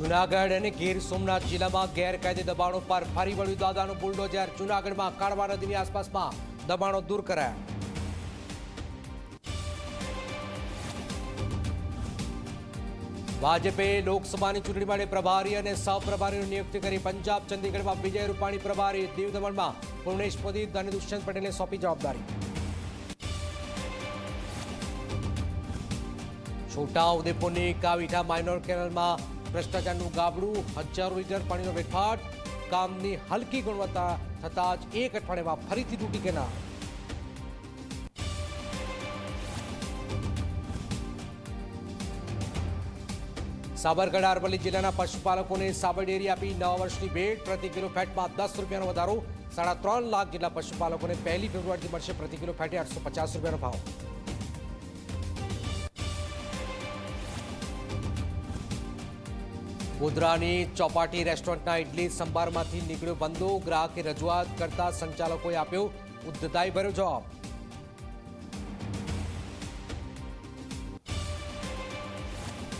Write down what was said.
જૂનાગઢ અને ગીર સોમનાથ જિલ્લામાં ગેરકાયદે દબાણો પર ફરી વળ્યું દાદાનું બુલડોઝર। જૂનાગઢમાં કાળવા નદીની આસપાસમાં દબાણો દૂર કરાયા। ભાજપે લોકસભાની ચૂંટણી માટે પ્રભારી અને સહપ્રભારીની નિયુક્તિ કરી। પંજાબ ચંદીગઢમાં વિજય રૂપાણી પ્રભારી, દીવ દમણમાં પૂર્ણેશ પ્રદીપ અને દુષ્યંત પટેલને સોંપી જવાબદારી। છોટાઉદેપુરની કાવીઠા માઇનોર કેનાલમાં ભ્રષ્ટાચારનું ગાબડું, હજારો લીટર પાણીનો વેઠવાટ, કામની હલકી ગુણવત્તા થતાં જ એક અઠવાડિયામાં ફરીથી તૂટી કેનાલ। સાબરકાંઠા અરવલ્લી જિલ્લાના પશુપાલકોને સાબર ડેરી આપી નવા વર્ષની ભેટ। પ્રતિ કિલો ફેટમાં 10 રૂપિયાનો વધારો। 3.5 લાખ જેટલા પશુપાલકોને 1 ફેબ્રુઆરીથી મળશે પ્રતિ કિલો ફેટે 850 રૂપિયાનો ભાવ। ગોધરાની ચોપાટી રેસ્ટોરન્ટના ઇડલી સંભારમાંથી નીકળ્યો બંદો। ગ્રાહકે રજૂઆત કરતા સંચાલકોએ આપ્યો ઉદ્ધતાઈ ભર્યો જવાબ।